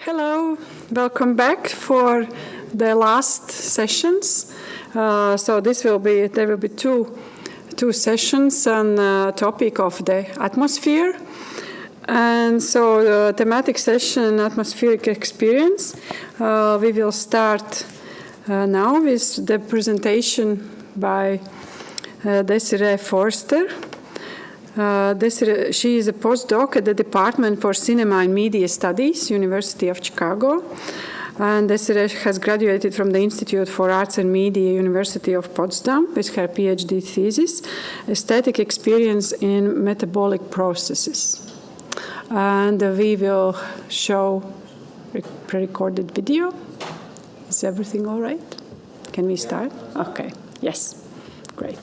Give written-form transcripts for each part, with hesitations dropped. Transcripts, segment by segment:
Hello, welcome back for the last sessions. So there will be two sessions on the topic of the atmosphere. And so the thematic session, atmospheric experience, we will start now with the presentation by Desiree FOERSTER. Desiree, she is a postdoc at the Department for Cinema and Media Studies, University of Chicago. And Desiree has graduated from the Institute for Arts and Media, University of Potsdam, with her PhD thesis, Aesthetic Experience in Metabolic Processes. And we will show a pre-recorded video. Is everything all right? Can we start? Okay. Yes. Great.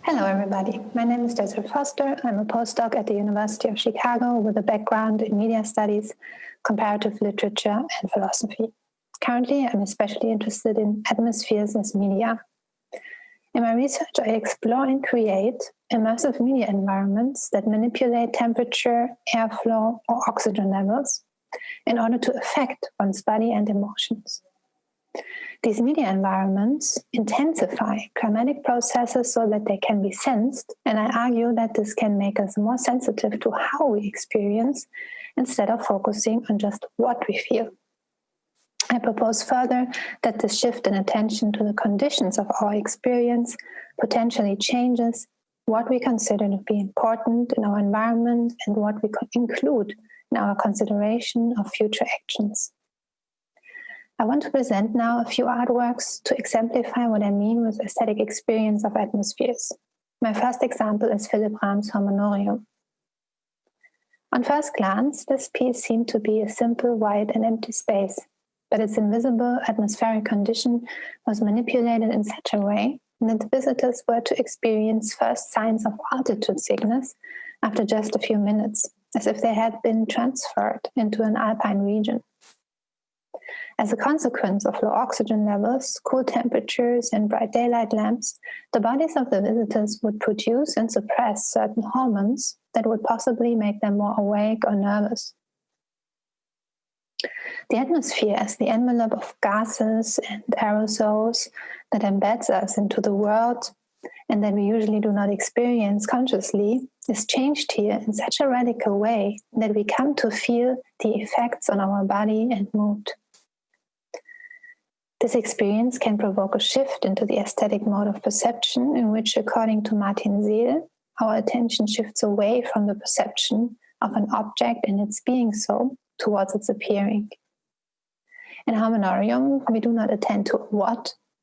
Hello, everybody. My name is Desiree FOERSTER. I'm a postdoc at the University of Chicago with a background in media studies, comparative literature, and philosophy. Currently, I'm especially interested in atmospheres as media. In my research, I explore and create immersive media environments that manipulate temperature, airflow, or oxygen levels in order to affect one's body and emotions. These media environments intensify climatic processes so that they can be sensed, and I argue that this can make us more sensitive to how we experience instead of focusing on just what we feel. I propose further that this shift in attention to the conditions of our experience potentially changes what we consider to be important in our environment and what we include in our consideration of future actions. I want to present now a few artworks to exemplify what I mean with aesthetic experience of atmospheres. My first example is Philippe Rahm's Harmonium. On first glance, this piece seemed to be a simple, white, and empty space, but its invisible atmospheric condition was manipulated in such a way that the visitors were to experience first signs of altitude sickness after just a few minutes, as if they had been transferred into an alpine region. As a consequence of low oxygen levels, cool temperatures, and bright daylight lamps, the bodies of the visitors would produce and suppress certain hormones that would possibly make them more awake or nervous. The atmosphere as the envelope of gases and aerosols that embeds us into the world and that we usually do not experience consciously is changed here in such a radical way that we come to feel the effects on our body and mood. This experience can provoke a shift into the aesthetic mode of perception in which, according to Martin Seel, our attention shifts away from the perception of an object and its being so towards its appearing. In Harmonium, we do not attend to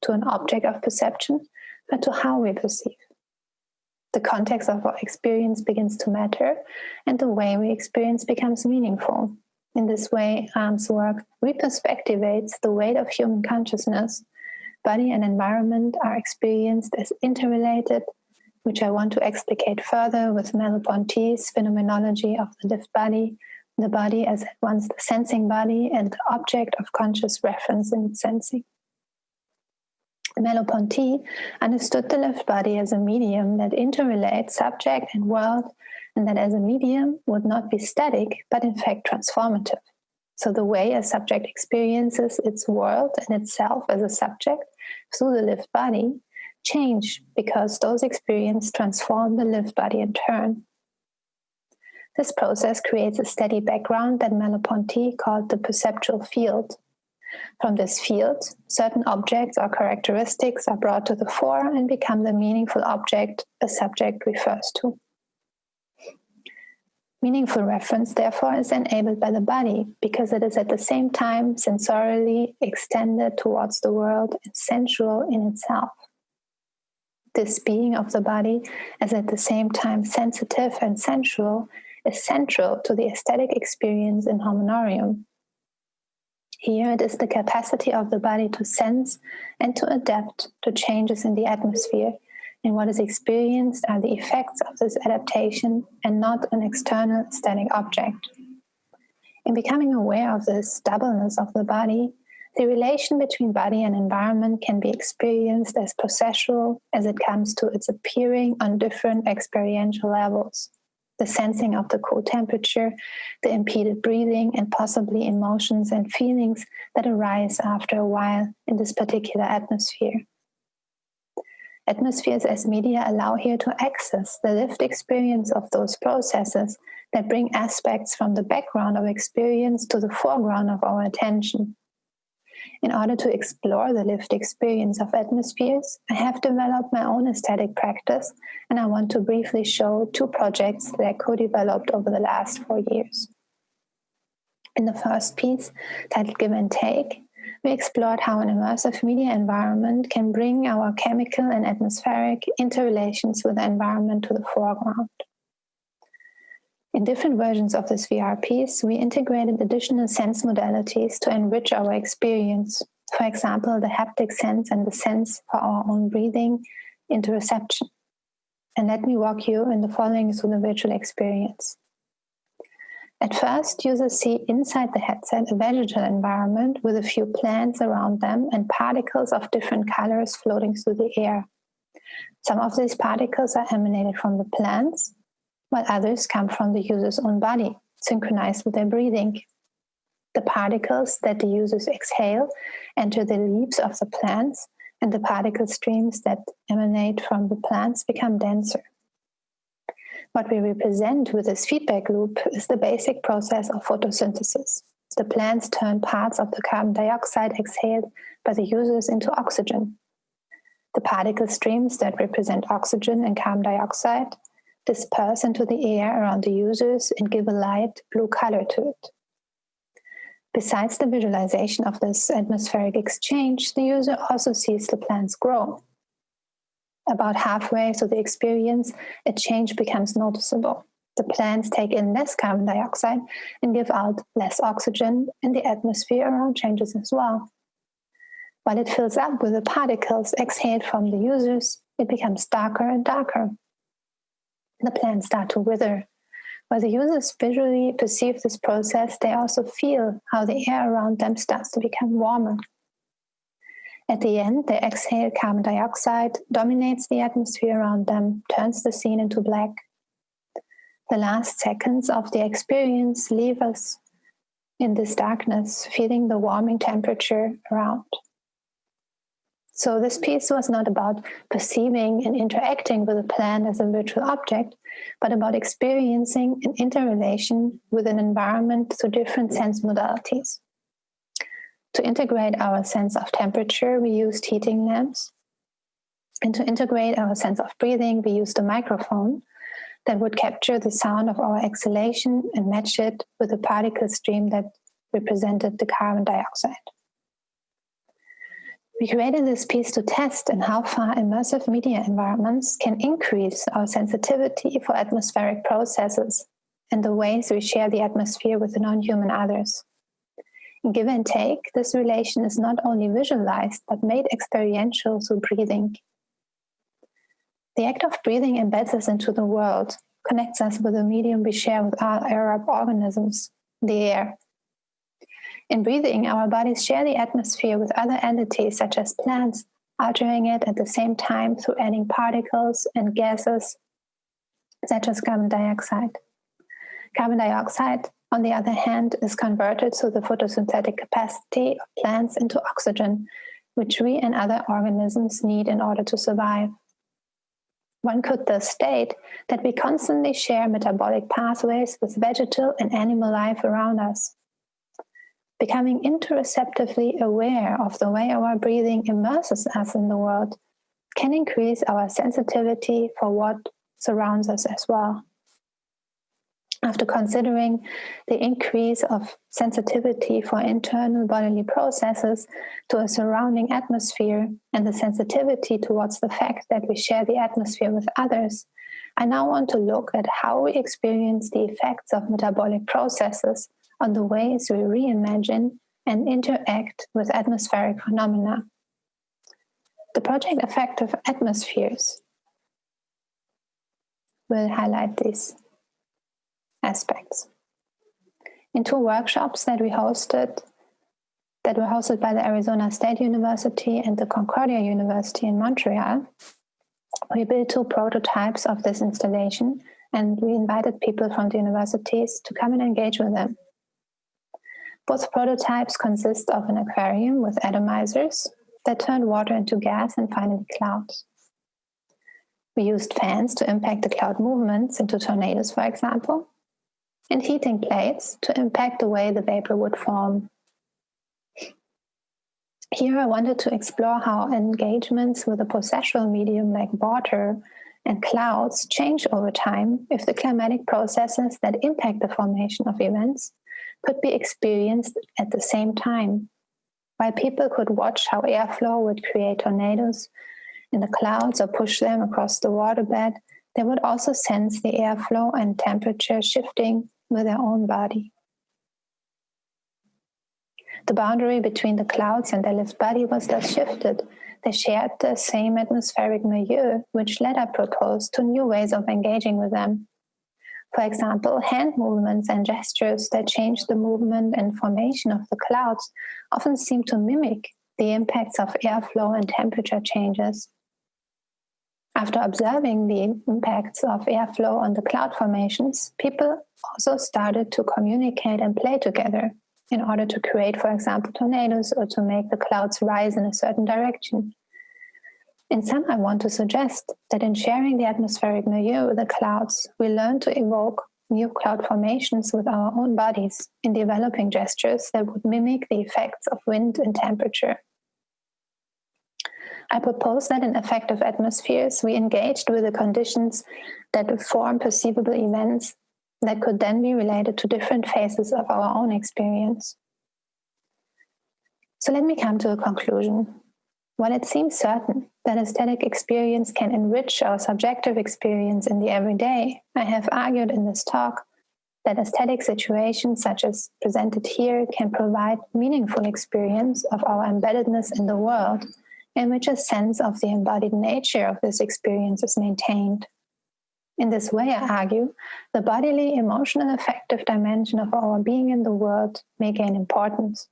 an object of perception, but to how we perceive. The context of our experience begins to matter, and the way we experience becomes meaningful. In this way, Rahm's work reperspectivates the weight of human consciousness. Body and environment are experienced as interrelated, which I want to explicate further with Merleau-Ponty's phenomenology of the lived body, the body as at once the sensing body and the object of conscious reference in its sensing. Merleau-Ponty understood the lived body as a medium that interrelates subject and world, and that as a medium would not be static, but in fact transformative. So the way a subject experiences its world and itself as a subject through the lived body change because those experiences transform the lived body in turn. This process creates a steady background that Merleau-Ponty called the perceptual field. From this field, certain objects or characteristics are brought to the fore and become the meaningful object a subject refers to. Meaningful reference, therefore, is enabled by the body because it is at the same time sensorially extended towards the world and sensual in itself. This being of the body, as at the same time sensitive and sensual, is central to the aesthetic experience in Harmonium. Here it is the capacity of the body to sense and to adapt to changes in the atmosphere, and what is experienced are the effects of this adaptation and not an external aesthetic object. In becoming aware of this doubleness of the body, the relation between body and environment can be experienced as processual as it comes to its appearing on different experiential levels. the sensing of the cold temperature, the impeded breathing, and possibly emotions and feelings that arise after a while in this particular atmosphere. Atmospheres as media allow here to access the lived experience of those processes that bring aspects from the background of experience to the foreground of our attention. In order to explore the lived experience of atmospheres, I have developed my own aesthetic practice, and I want to briefly show 2 projects that I co-developed over the last 4 years. In the first piece, titled Give and Take, we explored how an immersive media environment can bring our chemical and atmospheric interrelations with the environment to the foreground. In different versions of this VR piece, we integrated additional sense modalities to enrich our experience. For example, the haptic sense and the sense for our own breathing, interoception. And let me walk you in the following through the virtual experience. At first, users see inside the headset a vegetal environment with a few plants around them and particles of different colors floating through the air. Some of these particles are emanated from the plants, while others come from the user's own body, synchronized with their breathing. The particles that the users exhale enter the leaves of the plants, and the particle streams that emanate from the plants become denser. What we represent with this feedback loop is the basic process of photosynthesis. The plants turn parts of the carbon dioxide exhaled by the users into oxygen. The particle streams that represent oxygen and carbon dioxide disperse into the air around the users and give a light blue color to it. Besides the visualization of this atmospheric exchange, the user also sees the plants grow. About halfway through the experience, a change becomes noticeable. The plants take in less carbon dioxide and give out less oxygen, and the atmosphere around changes as well. While it fills up with the particles exhaled from the users, it becomes darker and darker. The plants start to wither. While the users visually perceive this process, they also feel how the air around them starts to become warmer. At the end, the exhaled carbon dioxide dominates the atmosphere around them, turns the scene into black. The last seconds of the experience leave us in this darkness, feeling the warming temperature around. So this piece was not about perceiving and interacting with a plant as a virtual object, but about experiencing an interrelation with an environment through different sense modalities. To integrate our sense of temperature, we used heating lamps. And to integrate our sense of breathing, we used a microphone that would capture the sound of our exhalation and match it with a particle stream that represented the carbon dioxide. We created this piece to test in how far immersive media environments can increase our sensitivity for atmospheric processes and the ways we share the atmosphere with the non-human others. In Give and Take, this relation is not only visualized, but made experiential through breathing. The act of breathing embeds us into the world, connects us with the medium we share with our Arab organisms, the air. In breathing, our bodies share the atmosphere with other entities such as plants, altering it at the same time through adding particles and gases such as carbon dioxide. Carbon dioxide, on the other hand, is converted through the photosynthetic capacity of plants into oxygen, which we and other organisms need in order to survive. One could thus state that we constantly share metabolic pathways with vegetal and animal life around us. Becoming interoceptively aware of the way our breathing immerses us in the world can increase our sensitivity for what surrounds us as well. After considering the increase of sensitivity for internal bodily processes to a surrounding atmosphere and the sensitivity towards the fact that we share the atmosphere with others, I now want to look at how we experience the effects of metabolic processes on the ways we reimagine and interact with atmospheric phenomena. The project Effective Atmospheres will highlight these aspects. In 2 workshops that were hosted by the Arizona State University and the Concordia University in Montreal, we built 2 prototypes of this installation and we invited people from the universities to come and engage with them. Both prototypes consist of an aquarium with atomizers that turned water into gas and finally clouds. We used fans to impact the cloud movements into tornadoes, for example, and heating plates to impact the way the vapor would form. Here I wanted to explore how engagements with a processual medium like water and clouds change over time if the climatic processes that impact the formation of events could be experienced at the same time. While people could watch how airflow would create tornadoes in the clouds or push them across the waterbed, they would also sense the airflow and temperature shifting with their own body. The boundary between the clouds and their lived body was thus shifted. They shared the same atmospheric milieu, which led us propose to new ways of engaging with them. For example, hand movements and gestures that change the movement and formation of the clouds often seem to mimic the impacts of airflow and temperature changes. After observing the impacts of airflow on the cloud formations, people also started to communicate and play together in order to create, for example, tornadoes or to make the clouds rise in a certain direction. In sum, I want to suggest that in sharing the atmospheric milieu with the clouds, we learn to evoke new cloud formations with our own bodies in developing gestures that would mimic the effects of wind and temperature. I propose that in affective atmospheres, we engaged with the conditions that form perceivable events that could then be related to different phases of our own experience. So let me come to a conclusion. While it seems certain that aesthetic experience can enrich our subjective experience in the everyday, I have argued in this talk that aesthetic situations such as presented here can provide meaningful experience of our embeddedness in the world, in which a sense of the embodied nature of this experience is maintained. In this way, I argue, the bodily, emotional, affective dimension of our being in the world may gain importance.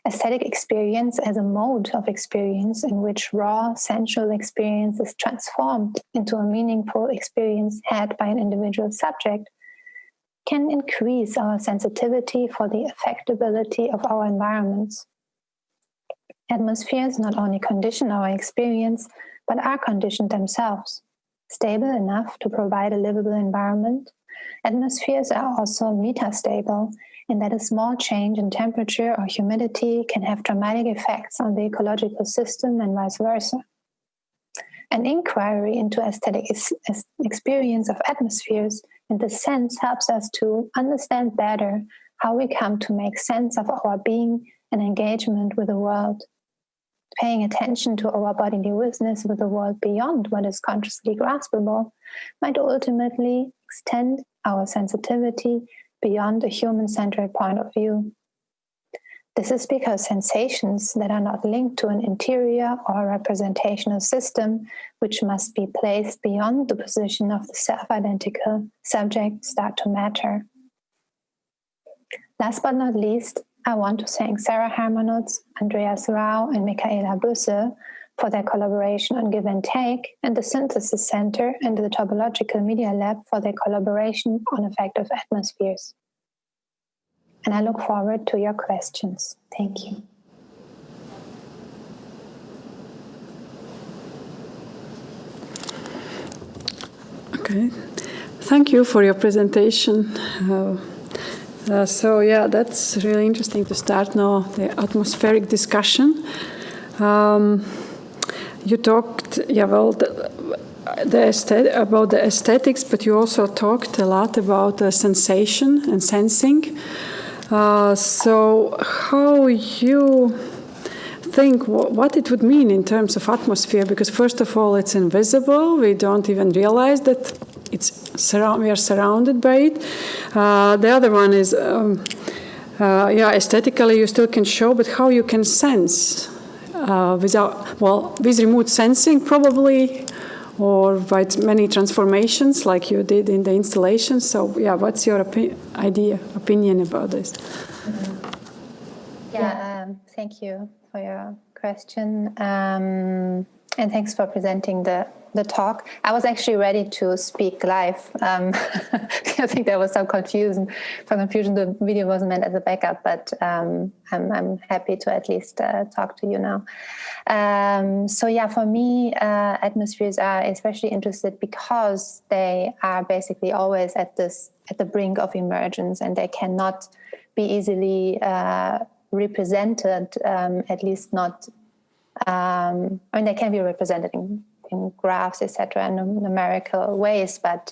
Aesthetic experience as a mode of experience in which raw, sensual experience is transformed into a meaningful experience had by an individual subject can increase our sensitivity for the affectability of our environments. Atmospheres not only condition our experience, but are conditioned themselves. Stable enough to provide a livable environment, atmospheres are also metastable, in that a small change in temperature or humidity can have dramatic effects on the ecological system and vice versa. An inquiry into aesthetic experience of atmospheres in this sense helps us to understand better how we come to make sense of our being and engagement with the world. Paying attention to our bodily witness with the world beyond what is consciously graspable might ultimately extend our sensitivity beyond a human-centric point of view. This is because sensations that are not linked to an interior or representational system, which must be placed beyond the position of the self-identical subject, start to matter. Last but not least, I want to thank Sarah Hermanutz, Andreas Rau, and Michaela Büsse for their collaboration on Give and Take, and the Synthesis Center and the Topological Media Lab for their collaboration on affective atmospheres. And I look forward to your questions. Thank you. Okay, thank you for your presentation. So yeah, that's really interesting to start now the atmospheric discussion. You talked, about the aesthetics, but you also talked a lot about sensation and sensing. So how you think what it would mean in terms of atmosphere? Because first of all, it's invisible. We don't even realize that we are surrounded by it. The other one is, aesthetically you still can show, but how you can sense with remote sensing probably, or by many transformations like you did in the installation. So yeah, what's your opinion about this? Thank you for your question, and thanks for presenting the the talk. I was actually ready to speak live. I think there was some confusion. The video wasn't meant as a backup, but I'm happy to at least talk to you now. So yeah, for me, atmospheres are especially interested because they are basically always at the brink of emergence, and they cannot be easily represented, at least not. They can be represented in graphs, etc., in numerical ways, but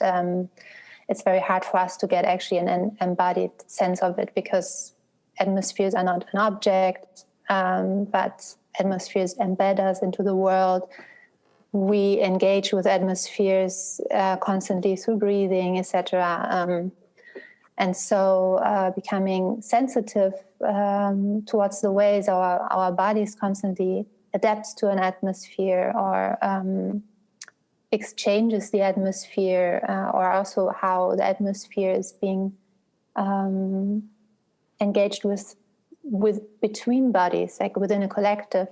it's very hard for us to get actually an embodied sense of it, because atmospheres are not an object, but atmospheres embed us into the world. We engage with atmospheres constantly through breathing, etc. And so becoming sensitive towards the ways our bodies constantly adapts to an atmosphere, or exchanges the atmosphere, or also how the atmosphere is being engaged with between bodies, like within a collective.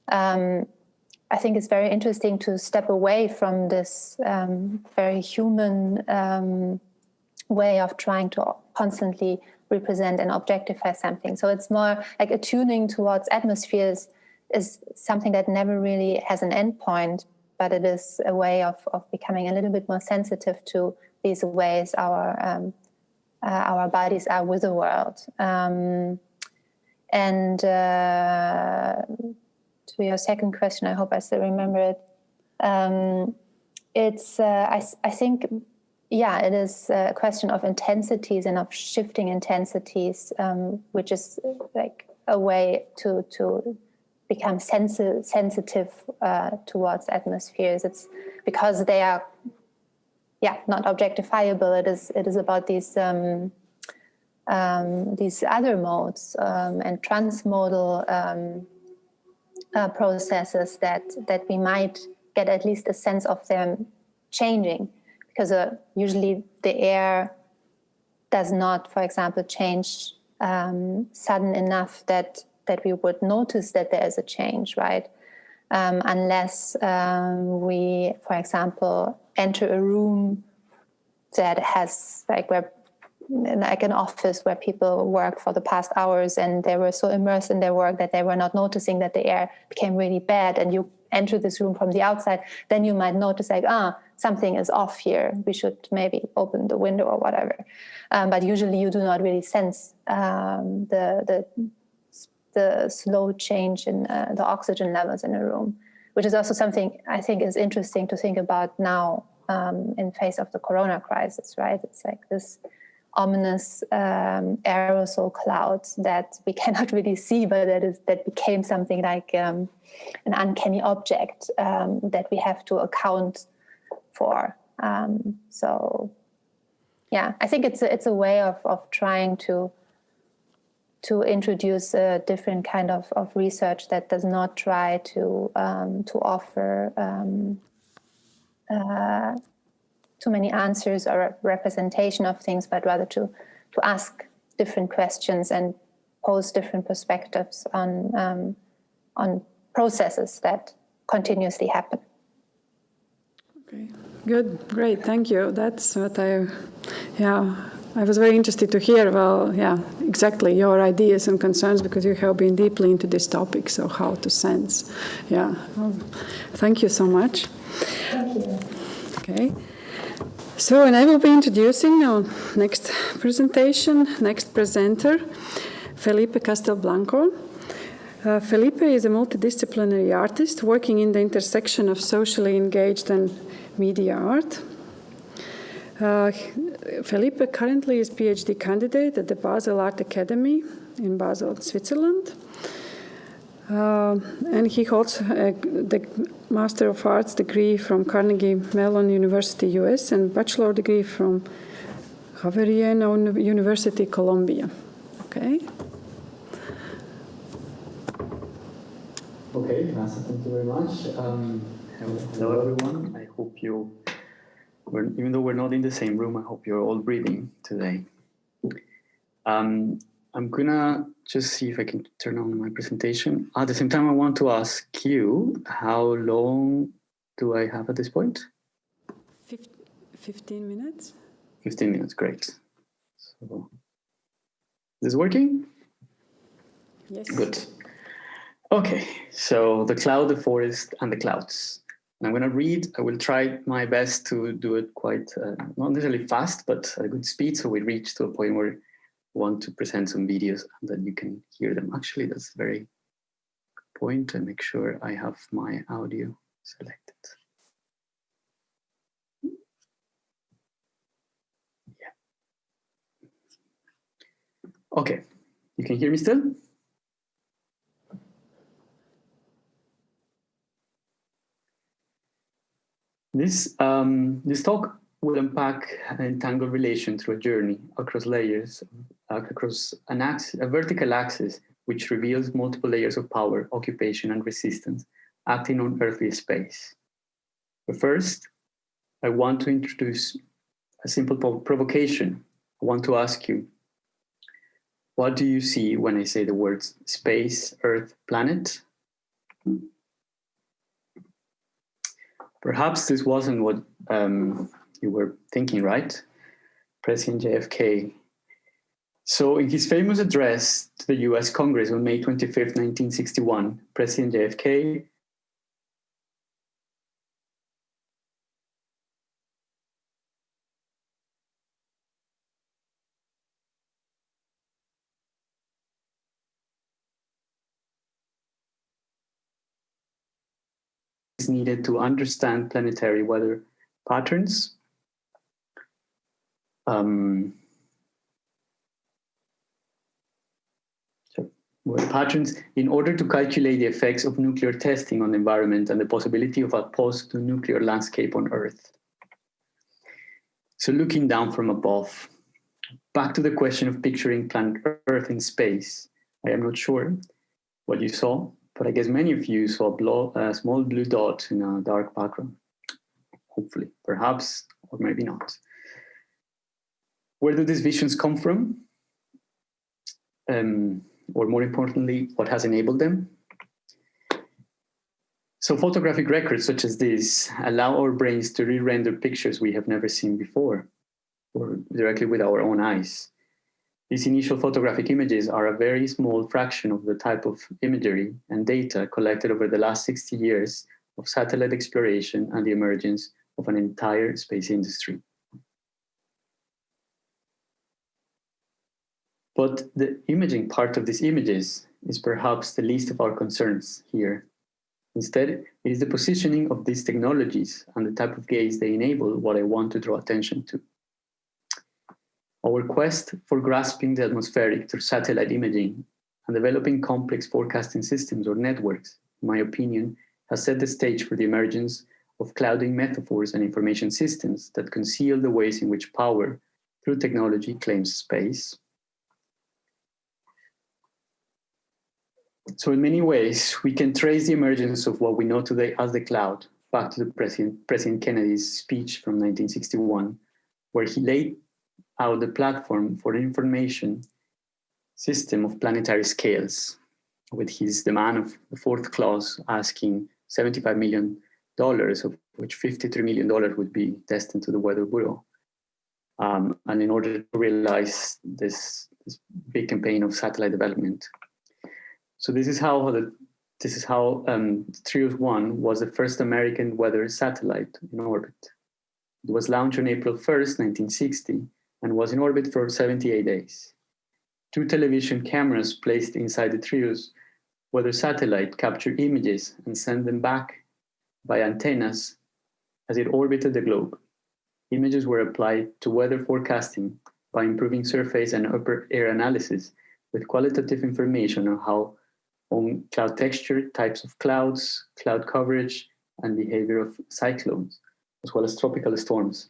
I think it's very interesting to step away from this very human way of trying to constantly represent and objectify something. So it's more like attuning towards atmospheres is something that never really has an endpoint, but it is a way of becoming a little bit more sensitive to these ways our bodies are with the world. And to your second question, I hope I still remember it. It's I think, yeah, it is a question of intensities and of shifting intensities, which is like a way to become sensitive towards atmospheres. It's because they are, not objectifiable. It is about these other modes and transmodal processes that we might get at least a sense of them changing, because usually the air does not, for example, change sudden enough that we would notice that there is a change, right? Unless we, for example, enter a room that has like an office where people worked for the past hours, and they were so immersed in their work that they were not noticing that the air became really bad, and you enter this room from the outside, then you might notice like, something is off here. We should maybe open the window or whatever. But usually you do not really sense the slow change in the oxygen levels in a room, which is also something I think is interesting to think about now in face of the corona crisis, right? It's like this ominous aerosol clouds that we cannot really see, but that became something like an uncanny object that we have to account for. So, yeah, I think it's a way of trying to introduce a different kind of research that does not try to offer too many answers or representation of things, but rather to ask different questions and pose different perspectives on processes that continuously happen. Okay, good, great, thank you. That's what I was very interested to hear, exactly your ideas and concerns, because you have been deeply into this topic, so how to sense. Thank you so much. Thank you. Okay. So, and I will be introducing our next presenter, Felipe Castelblanco. Felipe is a multidisciplinary artist working in the intersection of socially engaged and media art. Felipe currently is PhD candidate at the Basel Art Academy in Basel, Switzerland. And he holds the Master of Arts degree from Carnegie Mellon University, US, and bachelor degree from Javeriana University, Columbia. Okay. Okay, Rasa, thank you very much. Hello, everyone. I hope even though we're not in the same room, I hope you're all breathing today. I'm gonna just see if I can turn on my presentation. At the same time, I want to ask you how long do I have at this point? 15 minutes. 15 minutes, great. So, is this working? Yes. Good. Okay, so the cloud, the forest, and the clouds. And I'm going to read. I will try my best to do it quite, not necessarily fast, but at a good speed, so we reach to a point where we want to present some videos and then you can hear them. Actually, that's a very good point. And make sure I have my audio selected. Yeah. Okay, you can hear me still? This talk will unpack an entangled relation through a journey across layers, across a vertical axis, which reveals multiple layers of power, occupation, and resistance acting on earthly space. But first, I want to introduce a simple provocation. I want to ask you, what do you see when I say the words space, earth, planet? Perhaps this wasn't what you were thinking, right? President JFK. So in his famous address to the US Congress on May 25th, 1961, President JFK is needed to understand planetary weather patterns. Patterns in order to calculate the effects of nuclear testing on the environment and the possibility of a post-nuclear landscape on Earth. So looking down from above, back to the question of picturing planet Earth in space. I am not sure what you saw, but I guess many of you saw a small blue dot in a dark background. Hopefully, perhaps, or maybe not. Where do these visions come from? Or more importantly, what has enabled them? So photographic records such as this allow our brains to re-render pictures we have never seen before, or directly with our own eyes. These initial photographic images are a very small fraction of the type of imagery and data collected over the last 60 years of satellite exploration and the emergence of an entire space industry. But the imaging part of these images is perhaps the least of our concerns here. Instead, it is the positioning of these technologies and the type of gaze they enable what I want to draw attention to. Our quest for grasping the atmospheric through satellite imaging and developing complex forecasting systems or networks, in my opinion, has set the stage for the emergence of clouding metaphors and information systems that conceal the ways in which power through technology claims space. So in many ways, we can trace the emergence of what we know today as the cloud back to the President Kennedy's speech from 1961, where he laid out the platform for an information system of planetary scales, with his demand of the fourth clause asking $75 million, of which $53 million would be destined to the Weather Bureau. And in order to realize this big campaign of satellite development. So this is how Trios-1 was the first American weather satellite in orbit. It was launched on April 1st, 1960, and was in orbit for 78 days. 2 television cameras placed inside the Trios weather satellite captured images and sent them back by antennas as it orbited the globe. Images were applied to weather forecasting by improving surface and upper air analysis with qualitative information on cloud texture, types of clouds, cloud coverage, and behavior of cyclones, as well as tropical storms.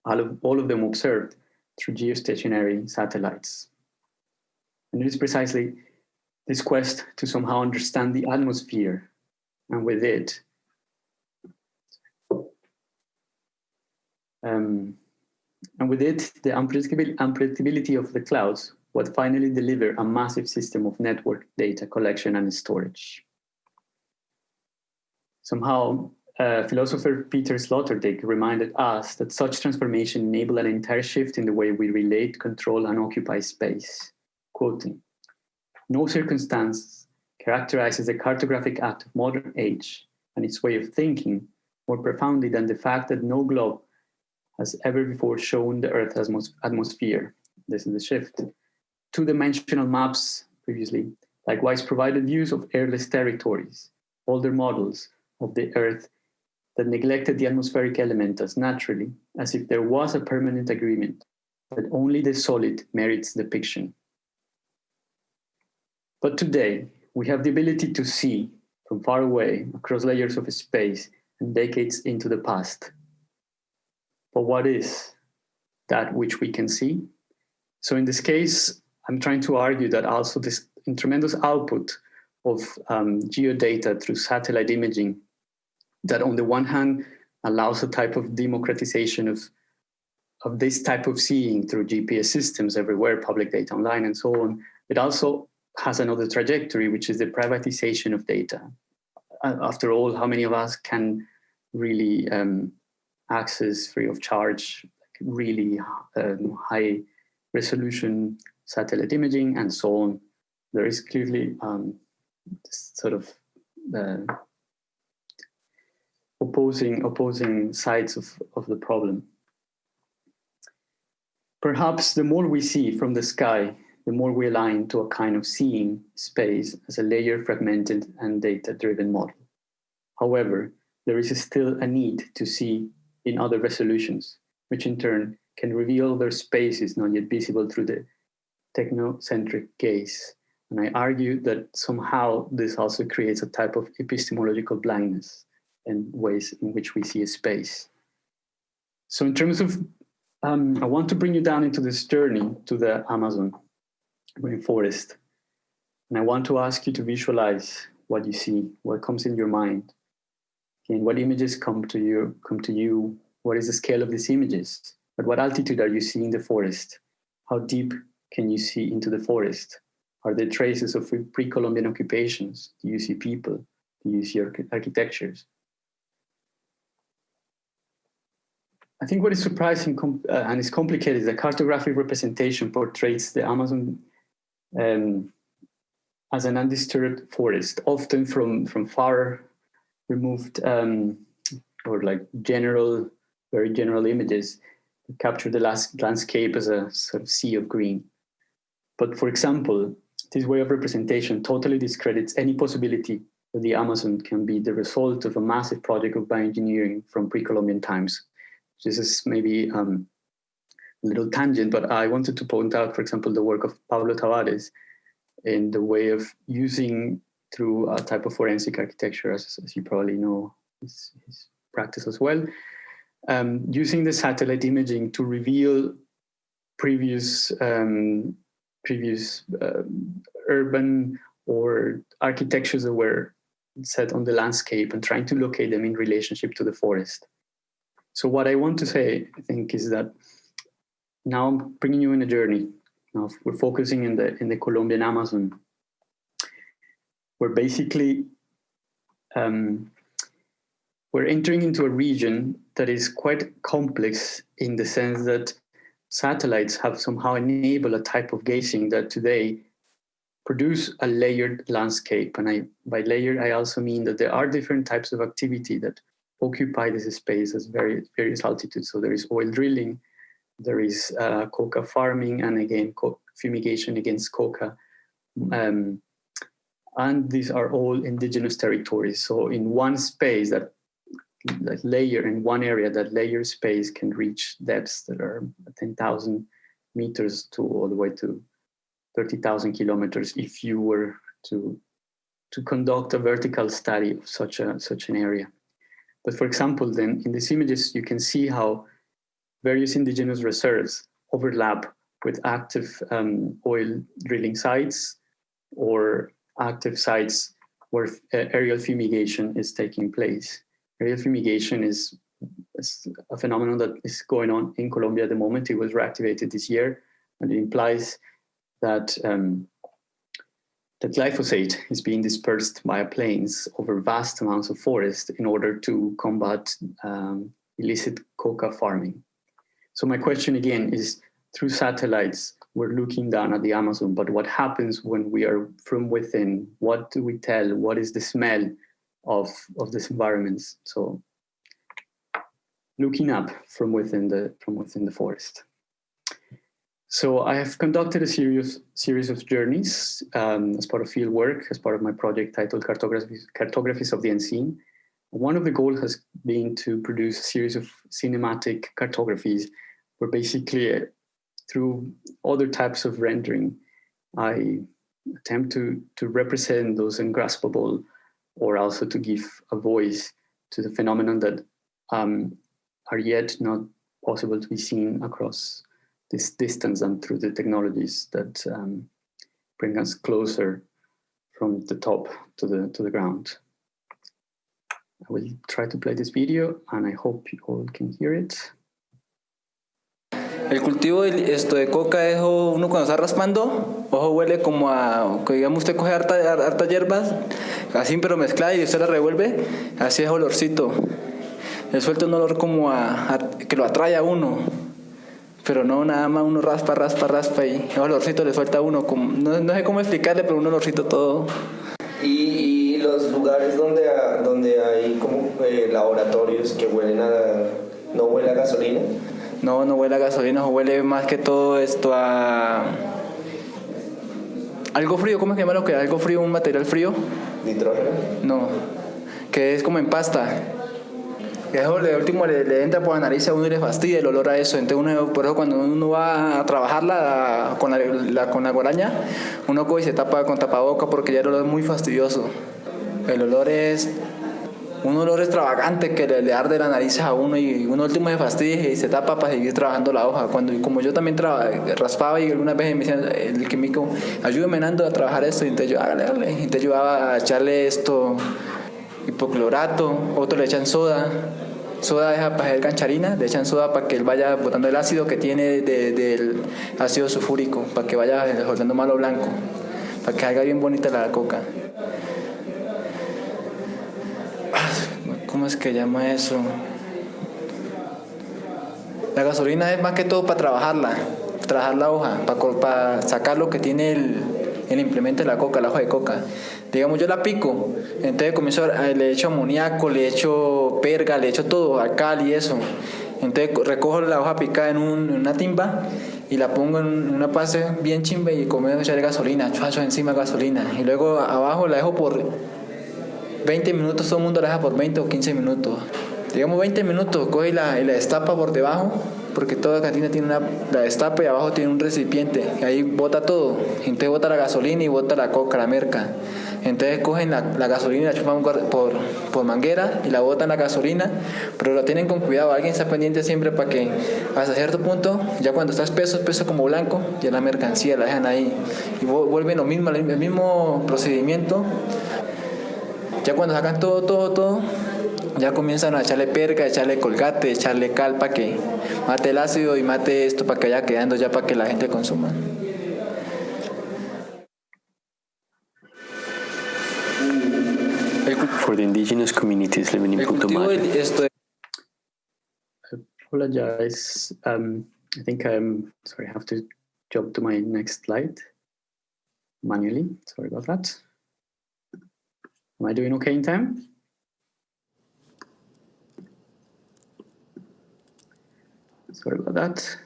All of them observed through geostationary satellites. And it is precisely this quest to somehow understand the atmosphere, and with it, the unpredictability of the clouds, what finally deliver a massive system of network data collection and storage. Somehow, philosopher Peter Sloterdijk reminded us that such transformation enabled an entire shift in the way we relate, control, and occupy space. Quoting, "No circumstance characterizes the cartographic act of modern age and its way of thinking more profoundly than the fact that no globe has ever before shown the Earth's atmosphere." This is the shift. Two-dimensional maps previously likewise provided views of airless territories, older models of the Earth that neglected the atmospheric element as naturally as if there was a permanent agreement that only the solid merits depiction. But today, we have the ability to see from far away across layers of space and decades into the past. But what is that which we can see? So in this case, I'm trying to argue that also this tremendous output of geodata through satellite imaging that on the one hand allows a type of democratization of this type of seeing through GPS systems everywhere, public data online and so on. It also has another trajectory, which is the privatization of data. After all, how many of us can really access free of charge really high resolution satellite imaging and so on? There is clearly sort of opposing sides of the problem. Perhaps the more we see from the sky, the more we align to a kind of seeing space as a layered, fragmented, and data-driven model. However, there is still a need to see in other resolutions, which in turn can reveal their spaces not yet visible through the technocentric gaze. And I argue that somehow this also creates a type of epistemological blindness in ways in which we see a space. So in terms of, I want to bring you down into this journey to the Amazon rainforest. And I want to ask you to visualize what you see, what comes in your mind. And what images come to you? What is the scale of these images? At what altitude are you seeing the forest? How deep can you see into the forest? Are there traces of pre-Columbian occupations? Do you see people? Do you see architectures? I think what is surprising and is complicated is the cartographic representation portrays the Amazon as an undisturbed forest, often from far removed or like very general images that capture the landscape as a sort of sea of green. But for example, this way of representation totally discredits any possibility that the Amazon can be the result of a massive project of bioengineering from pre-Columbian times. This is maybe a little tangent, but I wanted to point out, for example, the work of Pablo Tavares in the way of using through a type of forensic architecture, as you probably know, his practice as well, using the satellite imaging to reveal previous urban or architectures that were set on the landscape and trying to locate them in relationship to the forest. So what I want to say, I think, is that now I'm bringing you in a journey. Now we're focusing in the Colombian Amazon. We're basically we're entering into a region that is quite complex in the sense that satellites have somehow enabled a type of gazing that today produce a layered landscape. And by layered, I also mean that there are different types of activity that occupy this space at various altitudes. So there is oil drilling, there is coca farming, and again, fumigation against coca. And these are all indigenous territories. So in one space, that layer in one area, that layer space can reach depths that are 10,000 meters to all the way to 30,000 kilometers if you were to conduct a vertical study of such an area. But for example, then in these images, you can see how various indigenous reserves overlap with active oil drilling sites or active sites where aerial fumigation is taking place. Aerial fumigation is a phenomenon that is going on in Colombia at the moment. It was reactivated this year, and it implies that that glyphosate is being dispersed via planes over vast amounts of forest in order to combat illicit coca farming. So my question again is, through satellites, we're looking down at the Amazon, but what happens when we are from within? What do we tell? What is the smell of these environments? So looking up from within the forest. So I have conducted a series of journeys as part of field work, as part of my project titled Cartographies of the Unseen. One of the goals has been to produce a series of cinematic cartographies where basically through other types of rendering, I attempt to represent those ungraspable, or also to give a voice to the phenomenon that are yet not possible to be seen across this distance and through the technologies that bring us closer from the top to the ground. I will try to play this video and I hope you all can hear it. El cultivo de coca es uno cuando está raspando, ojo, huele como a, que digamos usted coge hartas hierbas, así pero mezclada y usted la revuelve, así es olorcito. Le suelta un olor como que lo atrae a uno, pero no nada más uno raspa y el olorcito le suelta a uno, como, no sé cómo explicarle, pero un olorcito todo. Y los lugares donde hay como laboratorios que huelen ¿no huele a gasolina? No huele a gasolina, huele más que todo esto a algo frío. ¿Cómo se llama lo que algo frío? ¿Un material frío? ¿Nitrógeno? No, que es como en pasta. Eso de último le entra por la nariz a uno y le fastidia el olor a eso. Entonces por eso cuando uno va a trabajarla con la guaraña, uno coge y se tapa con tapaboca porque ya el olor es muy fastidioso. El olor es un olor extravagante que le arde la nariz a uno y uno último se fastidia y se tapa para seguir trabajando la hoja. Como yo también raspaba y algunas veces me decían el químico, ayúdame Nando a trabajar esto, y entonces yo, hágale. Y entonces yo iba a echarle esto, hipoclorato, otros le echan soda deja para hacer cancharina, le echan soda para que él vaya botando el ácido que tiene del ácido sulfúrico, para que vaya soltando malo blanco, para que salga bien bonita la coca. ¿Cómo es que llama eso? La gasolina es más que todo para trabajar la hoja, para sacar lo que tiene el implemento de la coca, la hoja de coca. Digamos, yo la pico, entonces le echo amoníaco, le echo perga, le echo todo, alcal y eso. Entonces recojo la hoja picada en una timba y la pongo en una pase bien chimba y comienzo a echar gasolina, chuacho encima gasolina. Y luego abajo la dejo por 20 minutos, todo el mundo la deja por 20 o 15 minutos. Digamos 20 minutos, coge y la destapa por debajo, porque toda cantina tiene la destapa y abajo tiene un recipiente. Y ahí bota todo. Entonces bota la gasolina y bota la coca, la merca. Entonces cogen la gasolina y la chupan por manguera y la botan la gasolina, pero lo tienen con cuidado. Alguien está pendiente siempre para que hasta cierto punto, ya cuando está espeso como blanco, ya la mercancía la dejan ahí. Y vuelven lo mismo, el mismo procedimiento. Ya cuando sacan todo, ya comienzan a echarle perca, echarle colgate, echarle cal para que mate el ácido y mate esto para que vaya quedando ya para que la gente consuma. For the indigenous communities living in Putumayo. I apologize. I think sorry, I have to jump to my next slide manually. Sorry about that. Am I doing okay in time? Sorry about that.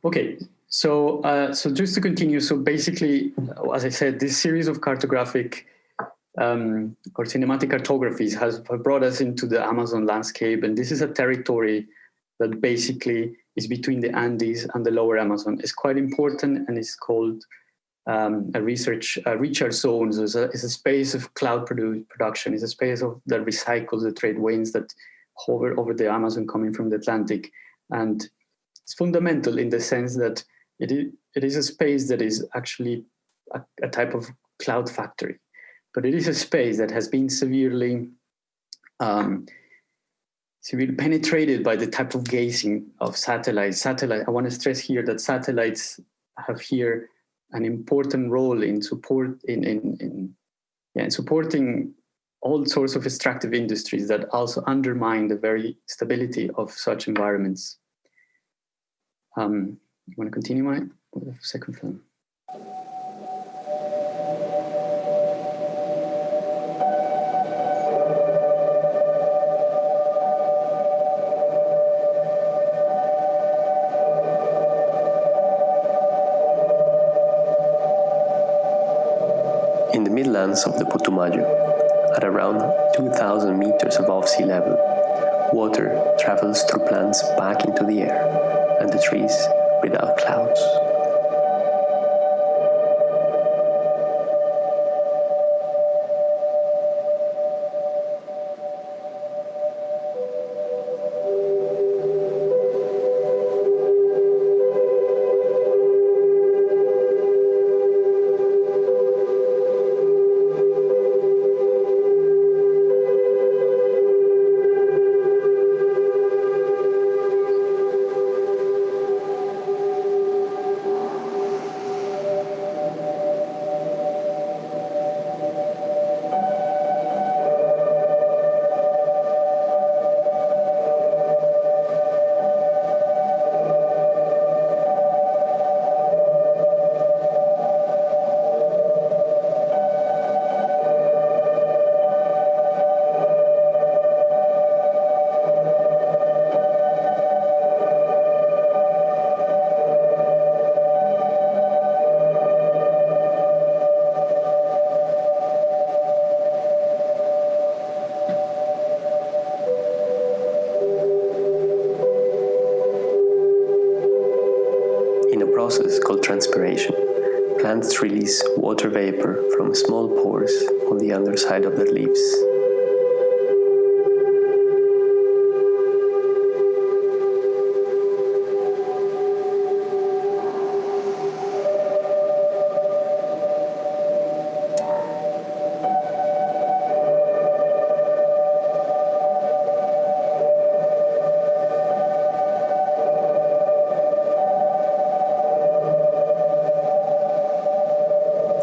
Okay, so just to continue, so basically, as I said, this series of cartographic or cinematic cartographies have brought us into the Amazon landscape, and this is a territory that basically is between the Andes and the lower Amazon. It's quite important, and it's called a recharge zone. So it's a space of cloud production. It's a space that recycles the trade winds that hover over the Amazon coming from the Atlantic. And it's fundamental in the sense that it is a space that is actually a type of cloud factory. But it is a space that has been severely severely penetrated by the type of gazing of satellites. I want to stress here that satellites have here an important role in supporting all sorts of extractive industries that also undermine the very stability of such environments. I want to continue with the second film. In the midlands of the Putumayo, at around 2,000 meters above sea level, water travels through plants back into the air, and the trees breathe out clouds. Process called transpiration. Plants release water vapor from small pores on the underside of their leaves.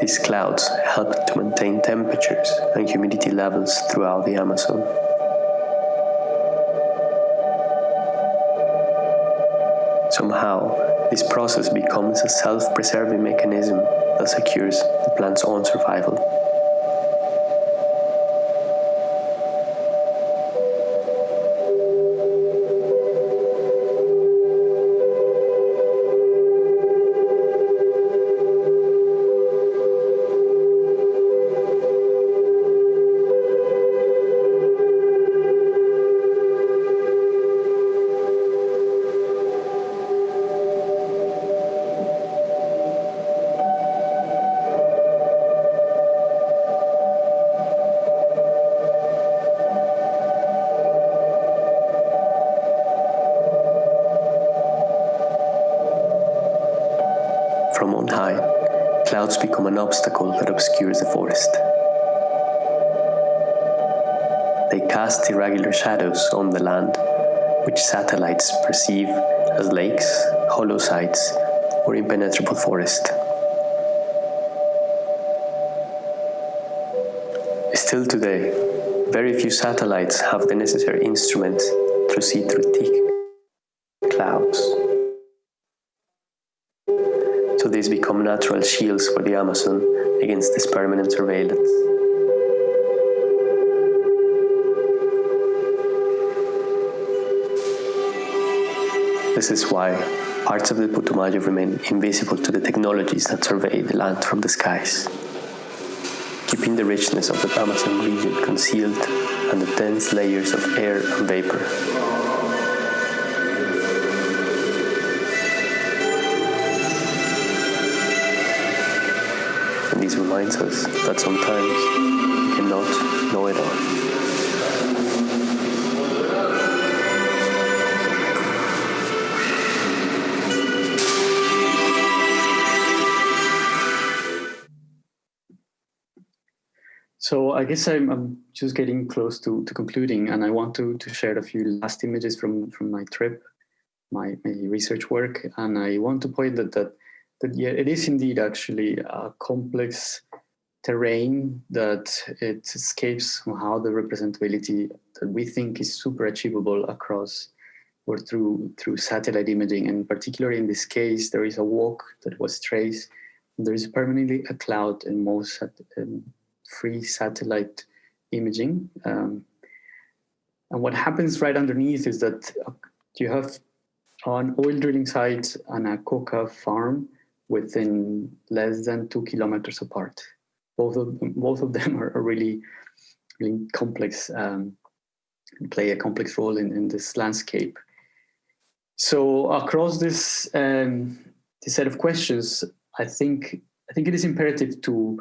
These clouds help to maintain temperatures and humidity levels throughout the Amazon. Somehow, this process becomes a self-preserving mechanism that secures the plant's own survival. From on high, clouds become an obstacle that obscures the forest. They cast irregular shadows on the land, which satellites perceive as lakes, hollow sites, or impenetrable forest. Still today, very few satellites have the necessary instruments to see through thick clouds. So these become natural shields for the Amazon against this permanent surveillance. This is why parts of the Putumayo remain invisible to the technologies that survey the land from the skies, keeping the richness of the Amazon region concealed under dense layers of air and vapor. And this reminds us that sometimes we cannot know it all. So I guess I'm just getting close to concluding, and I want to share a few last images from my trip, my research work, and I want to point that yeah, it is indeed actually a complex terrain, that it escapes somehow the representability that we think is super achievable across or through satellite imaging. And particularly in this case, there is a walk that was traced. There is permanently a cloud in most free satellite imaging. And what happens right underneath is that you have an oil drilling site and a coca farm within less than 2 kilometers apart. Both of them are really, really complex, play a complex role in this landscape. So across this set of questions, I think it is imperative to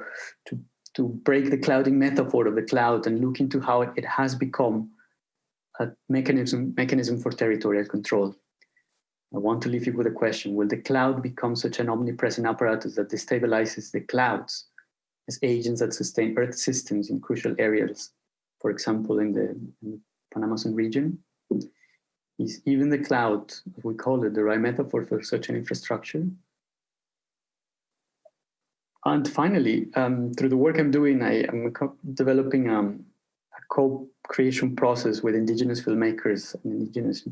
break the clouding metaphor of the cloud and look into how it has become a mechanism for territorial control. I want to leave you with a question: will the cloud become such an omnipresent apparatus that destabilizes the clouds as agents that sustain Earth systems in crucial areas, for example, in the Pan-Amazon region? Is even the cloud, as we call it, the right metaphor for such an infrastructure? And finally, through the work I'm doing, I'm developing a co-creation process with indigenous filmmakers and indigenous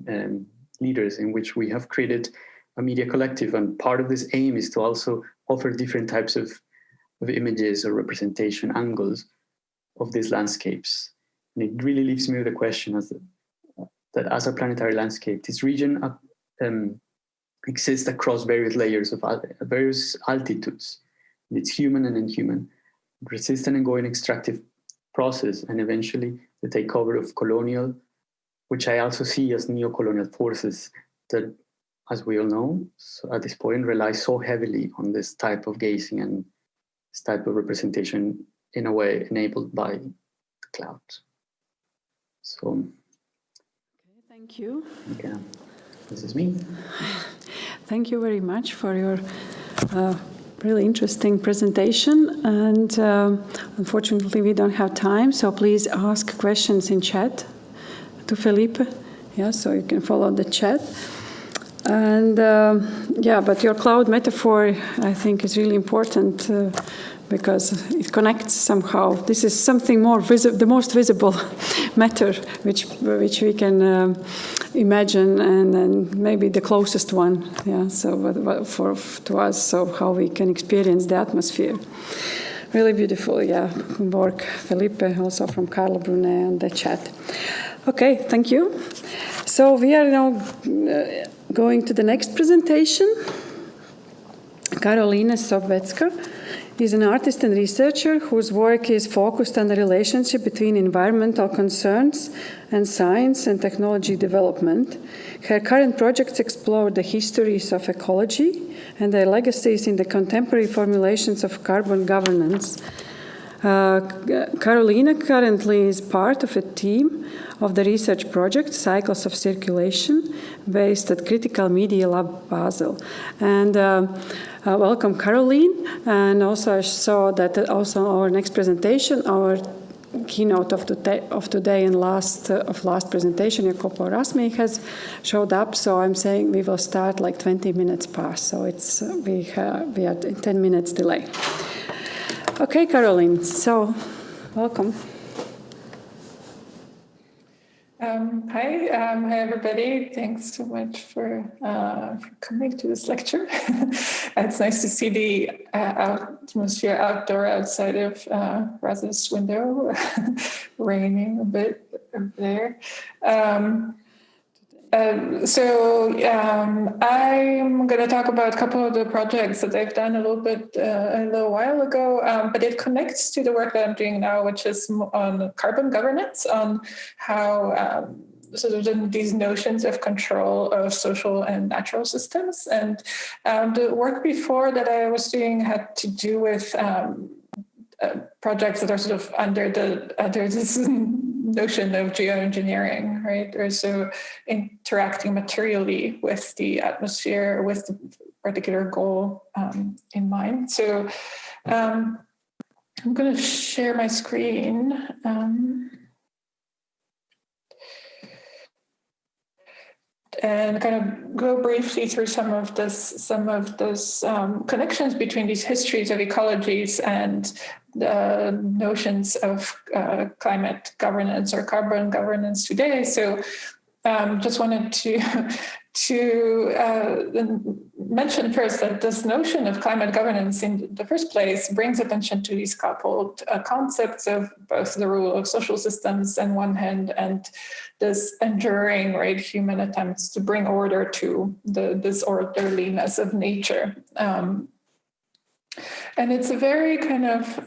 leaders, in which we have created a media collective. And part of this aim is to also offer different types of images or representation angles of these landscapes. And it really leaves me with a question that as a planetary landscape, this region exists across various layers of various altitudes. It's human and inhuman, resist an ongoing extractive process, and eventually the takeover of colonial, which I also see as neo-colonial forces that, as we all know, at this point rely so heavily on this type of gazing and this type of representation, in a way enabled by the cloud. So, okay, thank you. Okay, this is me. Thank you very much for your really interesting presentation, and unfortunately we don't have time, so please ask questions in chat to Felipe, yeah, so you can follow the chat. And yeah, but your cloud metaphor, I think, is really important because it connects somehow. This is something more visible, the most visible matter which we can imagine, and maybe the closest one. Yeah. So to us, so how we can experience the atmosphere. Really beautiful. Yeah. Work, Felipe, also from Carlo Brune and the chat. Okay. Thank you. So we are now going to the next presentation. Karolina Sobretska is an artist and researcher whose work is focused on the relationship between environmental concerns and science and technology development. Her current projects explore the histories of ecology and their legacies in the contemporary formulations of carbon governance. Karolina currently is part of a team of the research project Cycles of Circulation, based at Critical Media Lab Basel. And welcome, Caroline. And also I saw that also our next presentation, our keynote of today and last presentation, Jacopo Rasmi, has showed up. So I'm saying we will start like 20 minutes past. So it's we are 10 minutes delay. Okay, Caroline. So welcome. Hi everybody. Thanks so much for coming to this lecture. It's nice to see the atmosphere outdoor outside of RASA's window, raining a bit over there. I'm going to talk about a couple of the projects that I've done a little while ago, but it connects to the work that I'm doing now, which is on carbon governance, on how these notions of control of social and natural systems. And the work before that I was doing had to do with projects that are sort of under this notion of geoengineering, right? Or so interacting materially with the atmosphere with the particular goal in mind. So I'm going to share my screen. And kind of go briefly through some of those connections between these histories of ecologies and the notions of climate governance or carbon governance today. So just wanted to mention first that this notion of climate governance in the first place brings attention to these coupled concepts of both the rule of social systems on one hand and this enduring, right, human attempts to bring order to the disorderliness of nature. And it's a very kind of,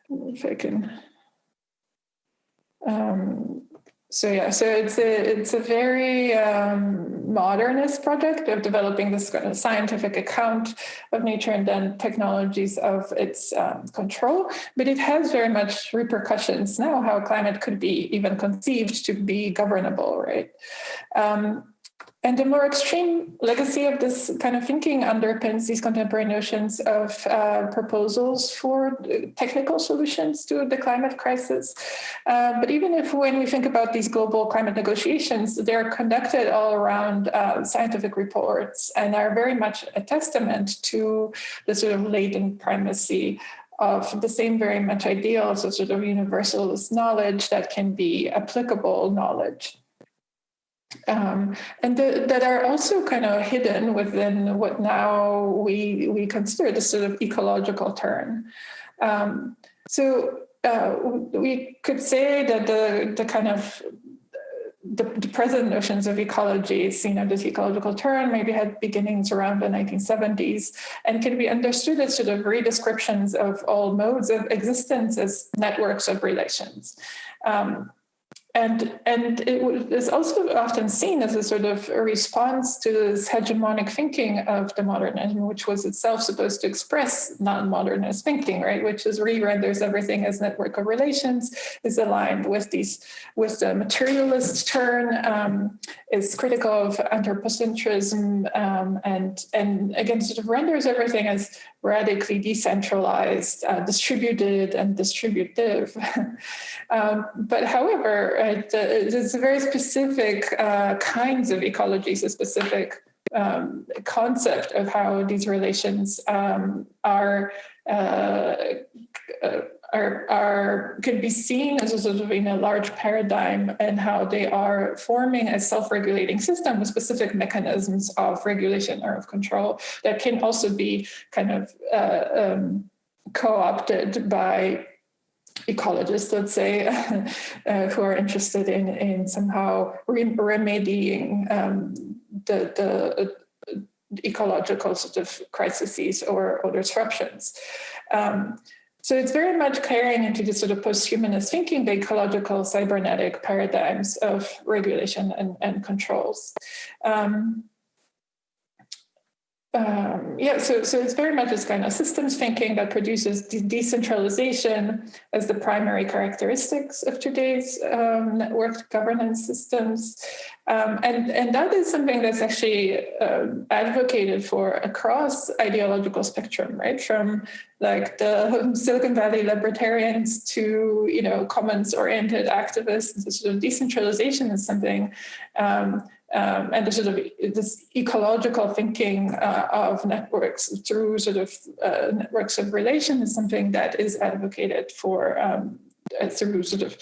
if I can, so it's a very modernist project of developing this kind of scientific account of nature and then technologies of its control. But it has very much repercussions now how climate could be even conceived to be governable, right? And the more extreme legacy of this kind of thinking underpins these contemporary notions of proposals for technical solutions to the climate crisis. But even if when we think about these global climate negotiations, they're conducted all around scientific reports and are very much a testament to the sort of latent primacy of the same very much ideals of sort of universalist knowledge that can be applicable knowledge. And that are also kind of hidden within what now we consider the sort of ecological turn. So we could say that the kind of the present notions of ecologies, this ecological turn maybe had beginnings around the 1970s and can be understood as sort of redescriptions of all modes of existence as networks of relations. And it is also often seen as a sort of a response to this hegemonic thinking of the modernism, which was itself supposed to express non-modernist thinking, right? Which is re-renders everything as network of relations, is aligned with the materialist turn, is critical of anthropocentrism, and again sort of renders everything as radically decentralized, distributed, and distributive. But however, there's a very specific kinds of ecologies, a specific concept of how these relations could be seen as a sort of in a large paradigm, and how they are forming a self-regulating system with specific mechanisms of regulation or of control that can also be kind of co-opted by ecologists, let's say, who are interested in somehow remedying the ecological sort of crises or disruptions. So it's very much carrying into this sort of post-humanist thinking, the ecological cybernetic paradigms of regulation and controls. So it's very much this kind of systems thinking that produces decentralization as the primary characteristics of today's networked governance systems. And that is something that's actually advocated for across ideological spectrum, right? From like the Silicon Valley libertarians to, commons-oriented activists. The sort of decentralization is something and the sort of this ecological thinking of networks through sort of networks of relation is something that is advocated for through sort of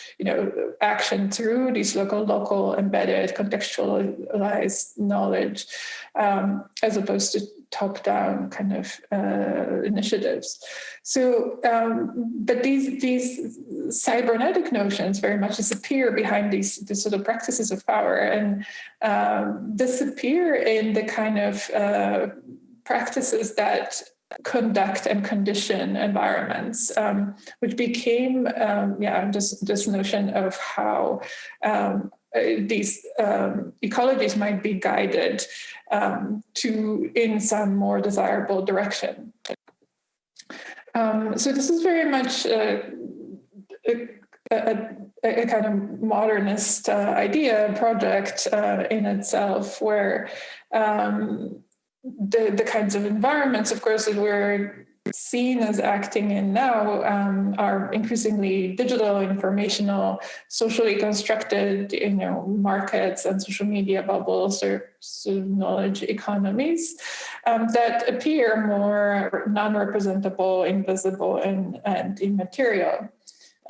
action through these local embedded contextualized knowledge, as opposed to top-down kind of initiatives. So, but these cybernetic notions very much disappear behind these sort of practices of power, and disappear in the kind of practices that conduct and condition environments, which became this notion of how these ecologies might be guided in some more desirable direction. So this is very much a kind of modernist idea project in itself, where the kinds of environments, of course, that we're seen as acting in now are increasingly digital, informational, socially constructed, markets and social media bubbles or sort of knowledge economies that appear more non-representable, invisible, and immaterial.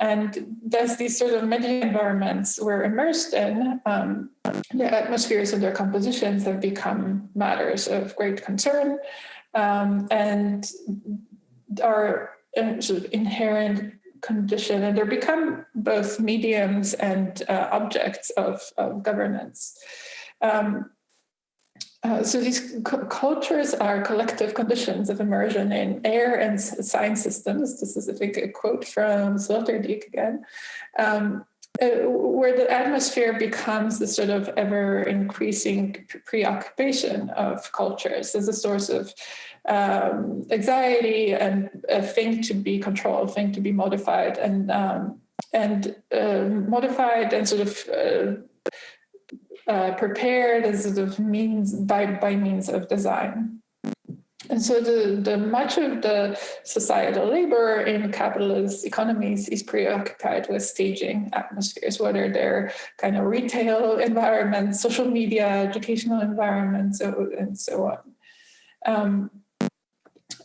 And thus these sort of media environments we're immersed in, the atmospheres of their compositions have become matters of great concern and are sort of inherent condition, and they become both mediums and objects of governance. So these cultures are collective conditions of immersion in air and science systems. This is a quote from Sloterdijk again, where the atmosphere becomes the sort of ever-increasing preoccupation of cultures as a source of anxiety and a thing to be controlled, thing to be modified, and modified and sort of prepared as sort of means by means of design. And so the much of the societal labor in capitalist economies is preoccupied with staging atmospheres, whether they're kind of retail environments, social media, educational environments, and so on.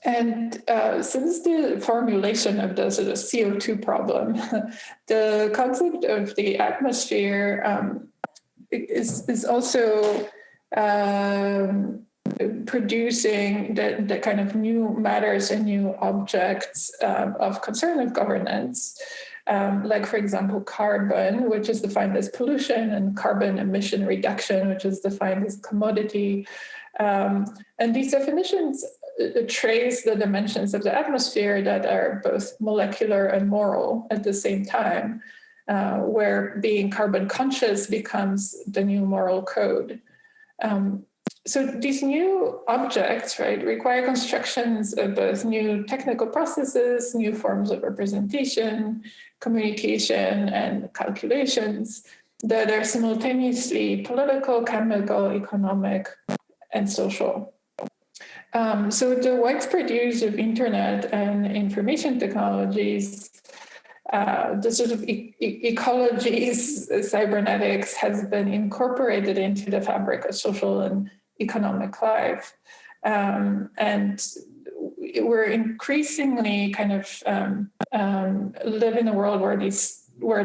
Since the formulation of the sort of CO2 problem, the concept of the atmosphere is also producing the kind of new matters and new objects of concern of governance, like, for example, carbon, which is defined as pollution, and carbon emission reduction, which is defined as commodity. And these definitions trace the dimensions of the atmosphere that are both molecular and moral at the same time, where being carbon conscious becomes the new moral code. So these new objects, right, require constructions of both new technical processes, new forms of representation, communication, and calculations that are simultaneously political, chemical, economic, and social. So the widespread use of internet and information technologies, the sort of ecologies, cybernetics has been incorporated into the fabric of social and economic life. And we're increasingly kind of live in a world where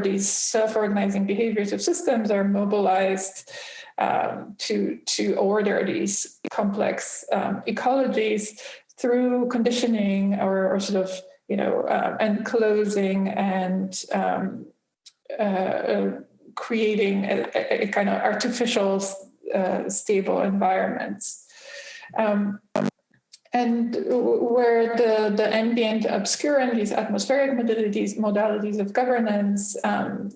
these self-organizing behaviors of systems are mobilized to order these complex ecologies through conditioning or sort of, enclosing and creating a kind of artificial stable environments. And where the ambient obscurant, these atmospheric modalities of governance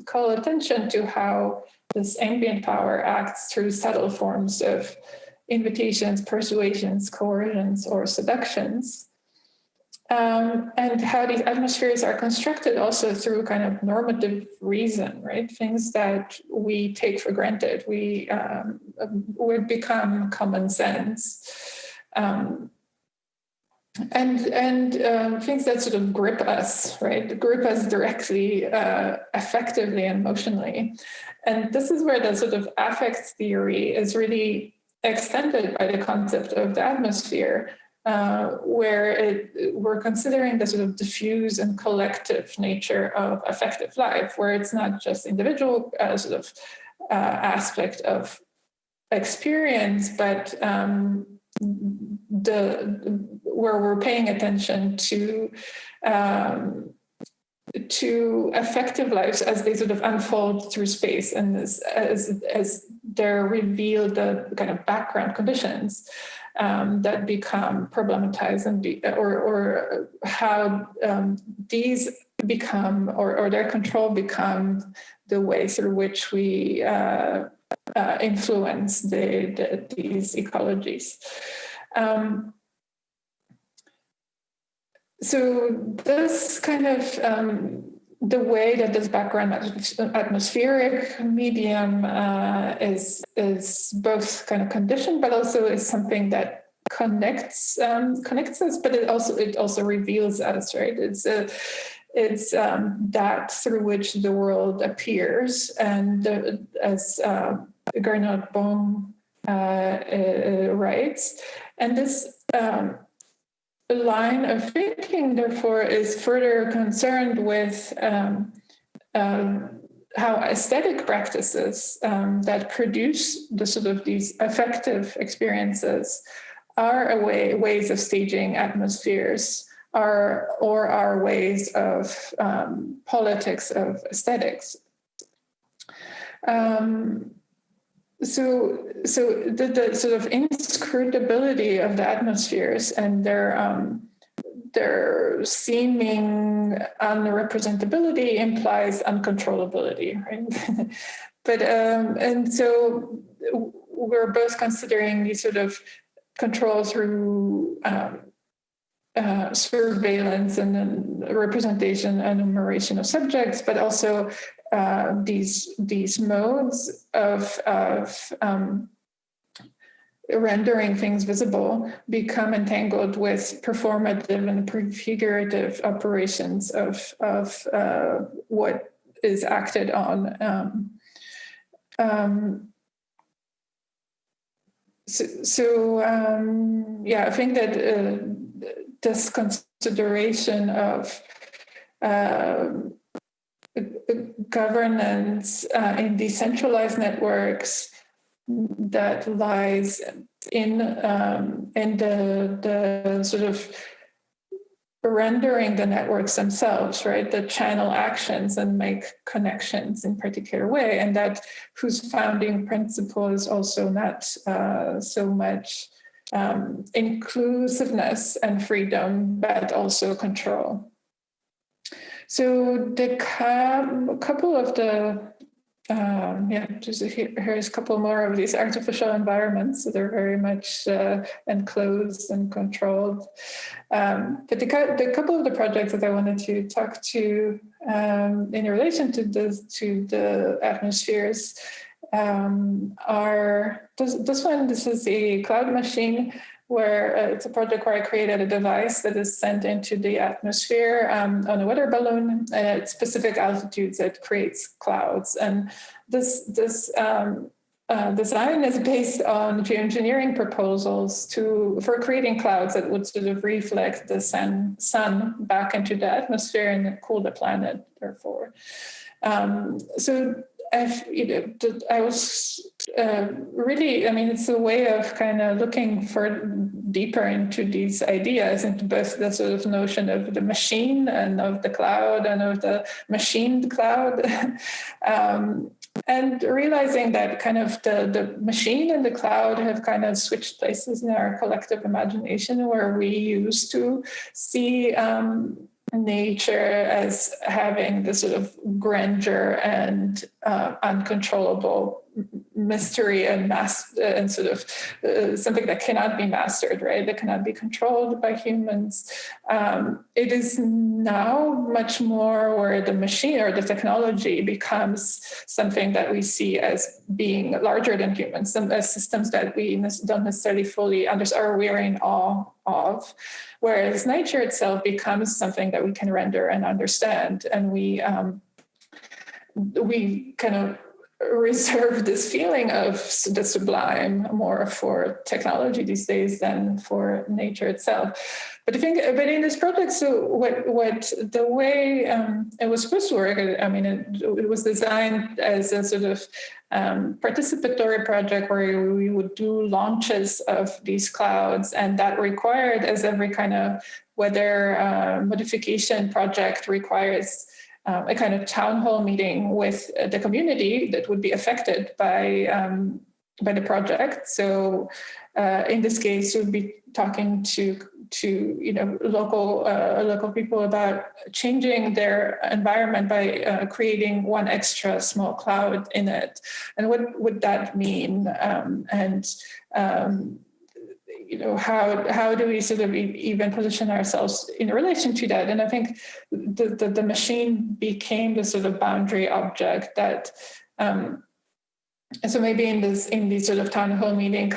call attention to how this ambient power acts through subtle forms of invitations, persuasions, coercions, or seductions. And how these atmospheres are constructed also through kind of normative reason, right? Things that we take for granted, we become common sense. And things that sort of grip us, right? Grip us directly, effectively, and emotionally. And this is where the sort of affect theory is really extended by the concept of the atmosphere, where we're considering the sort of diffuse and collective nature of affective life, where it's not just individual sort of aspect of experience, but where we're paying attention to affective lives as they sort of unfold through space, and as they're revealed the kind of background conditions that become problematized or how these become or their control become the way through which we influence these ecologies. So this kind of the way that this background atmospheric medium is both kind of conditioned, but also is something that connects us, but it also reveals us, right? It's that through which the world appears, and as Gernot Bohm writes, and this line of thinking, therefore, is further concerned with how aesthetic practices that produce the sort of these affective experiences are ways of staging atmospheres, are ways of politics of aesthetics. So the sort of inscrutability of the atmospheres and their seeming unrepresentability implies uncontrollability, right? But and so we're both considering these sort of control through surveillance and then representation and enumeration of subjects, but also these modes of rendering things visible become entangled with performative and prefigurative operations of what is acted on. I think that this consideration of governance in decentralized networks that lies in the sort of rendering the networks themselves, right? The channel actions and make connections in particular way, and that whose founding principle is also not so much inclusiveness and freedom, but also control. So the couple of the here's a couple more of these artificial environments. So they're very much enclosed and controlled. But the couple of the projects that I wanted to talk to in relation to the atmospheres are this one. This is a cloud machine, where it's a project where I created a device that is sent into the atmosphere on a weather balloon at specific altitudes that creates clouds. And this design is based on geoengineering proposals for creating clouds that would sort of reflect the sun back into the atmosphere and cool the planet, therefore. I was really, it's a way of kind of looking deeper into these ideas, into both the sort of notion of the machine and of the cloud and of the machined cloud. And realizing that kind of the machine and the cloud have kind of switched places in our collective imagination, where we used to see nature as having this sort of grandeur and uncontrollable mystery and sort of something that cannot be mastered, right? That cannot be controlled by humans. It is now much more where the machine or the technology becomes something that we see as being larger than humans, as systems that we don't necessarily fully understand or we're in awe of, whereas nature itself becomes something that we can render and understand, and we kind of reserve this feeling of the sublime more for technology these days than for nature itself. But in this project, so what the way it was supposed to work, it was designed as a sort of participatory project where we would do launches of these clouds, and that required, as every kind of weather modification project requires, a kind of town hall meeting with the community that would be affected by the project. So in this case, we'd be talking to local people about changing their environment by creating one extra small cloud in it, and what would that mean, how do we sort of even position ourselves in relation to that? And I think the machine became the sort of boundary object that so maybe in these sort of town hall meeting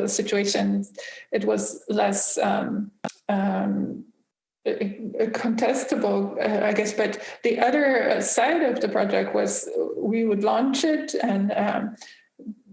situations, it was less contestable, I guess. But the other side of the project was we would launch it, and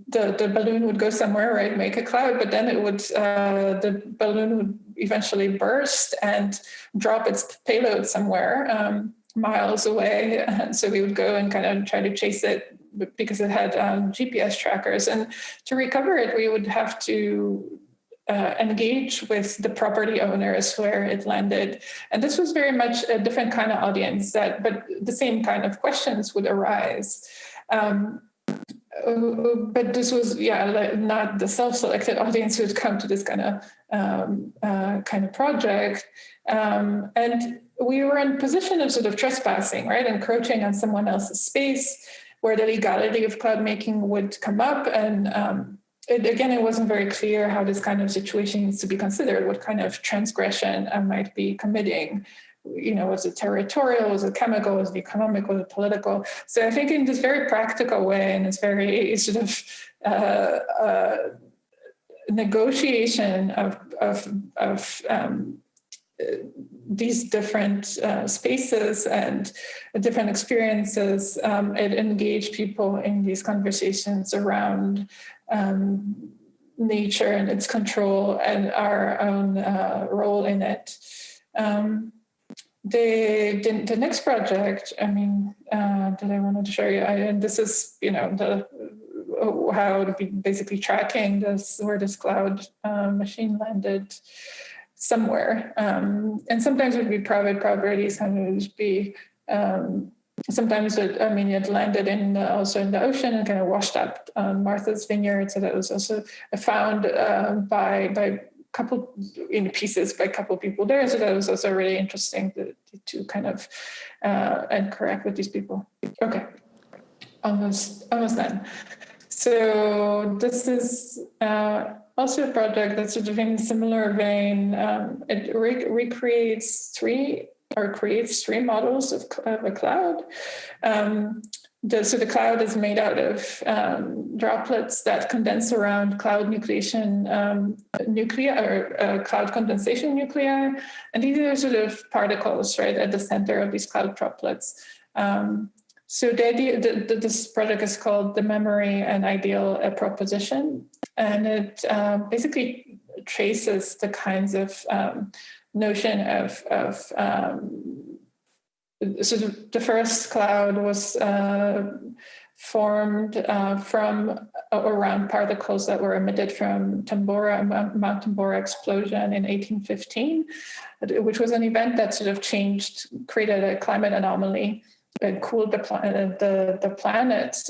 the balloon would go somewhere, right? Make a cloud, but then it would the balloon would eventually burst and drop its payload somewhere miles away. And so we would go and kind of try to chase it because it had GPS trackers, and to recover it, we would have to engage with the property owners where it landed. And this was very much a different kind of audience, but the same kind of questions would arise. But this was, not the self-selected audience who would come to this kind of project. And we were in position of sort of trespassing, right? Encroaching on someone else's space, where the legality of cloud making would come up. And it wasn't very clear how this kind of situation needs to be considered, what kind of transgression I might be committing. Was it territorial, was it chemical, was it economic, was it political? So I think in this very practical way, and it's very sort of negotiation of these different spaces and different experiences, it engaged people in these conversations around nature and its control and our own role in it. The next project, that I wanted to show you, and this is, how to be basically tracking where this cloud machine landed somewhere. And sometimes it would be private properties, sometimes it would be, sometimes it landed also in the ocean and kind of washed up on Martha's Vineyard. So that was also found by couple in pieces by a couple people there. So that was also really interesting to kind of interact with these people. Okay, almost done. So this is also a project that's sort of in a similar vein. It recreates creates three models of a cloud. So the cloud is made out of droplets that condense around cloud nucleation nuclei, or cloud condensation nuclei. And these are sort of particles, right, at the center of these cloud droplets. So the idea, this project is called the Memory and Ideal Proposition. And it basically traces the kinds of notion of so the first cloud was formed from around particles that were emitted from Mount Tambora explosion in 1815, which was an event that sort of created a climate anomaly and cooled the planet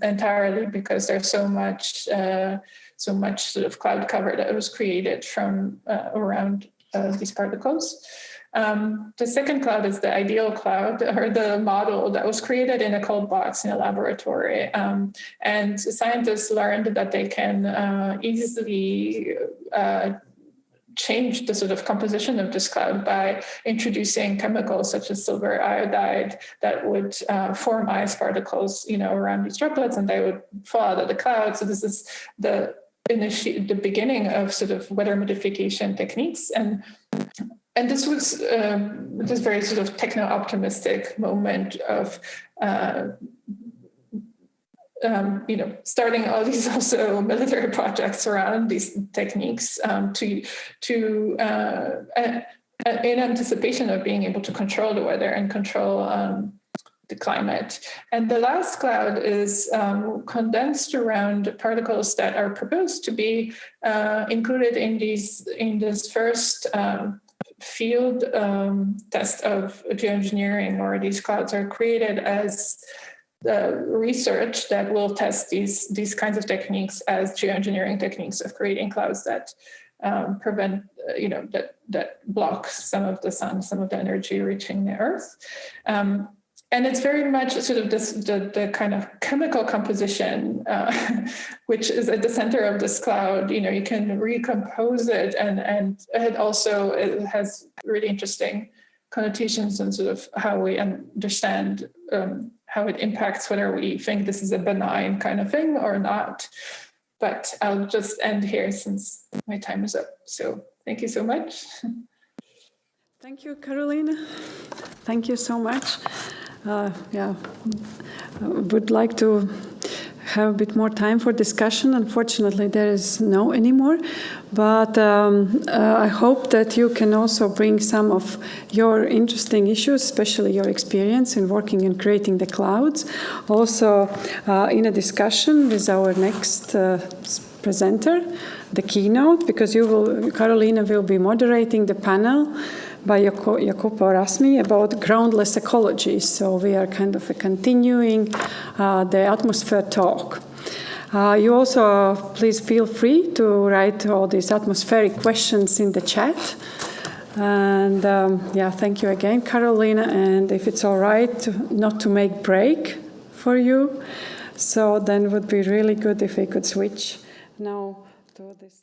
entirely, because there's so much sort of cloud cover that was created from around these particles. The second cloud is the ideal cloud, or the model that was created in a cold box in a laboratory. And scientists learned that they can easily change the sort of composition of this cloud by introducing chemicals such as silver iodide that would form ice particles, around these droplets, and they would fall out of the cloud. So this is the beginning of sort of weather modification techniques. And this was this very sort of techno-optimistic moment of, starting all these also military projects around these techniques in anticipation of being able to control the weather and control the climate. And the last cloud is condensed around particles that are proposed to be included in this first field test of geoengineering, or these clouds are created as research that will test these kinds of techniques as geoengineering techniques of creating clouds that prevent, that block some of the sun, some of the energy reaching the earth. And it's very much sort of the kind of chemical composition, which is at the center of this cloud. You can recompose it, and it also has really interesting connotations and sort of how we understand how it impacts whether we think this is a benign kind of thing or not. But I'll just end here since my time is up. So thank you so much. Thank you, Karolina. Thank you so much. I would like to have a bit more time for discussion. Unfortunately, there is no anymore. But I hope that you can also bring some of your interesting issues, especially your experience in working and creating the clouds, also in a discussion with our next presenter, the keynote, because Karolina will be moderating the panel by Jacopo Rasmi about groundless ecology. So we are kind of continuing the atmosphere talk. You also, please feel free to write all these atmospheric questions in the chat. And thank you again, Karolina. And if it's all right, not to make break for you, so then it would be really good if we could switch now to this.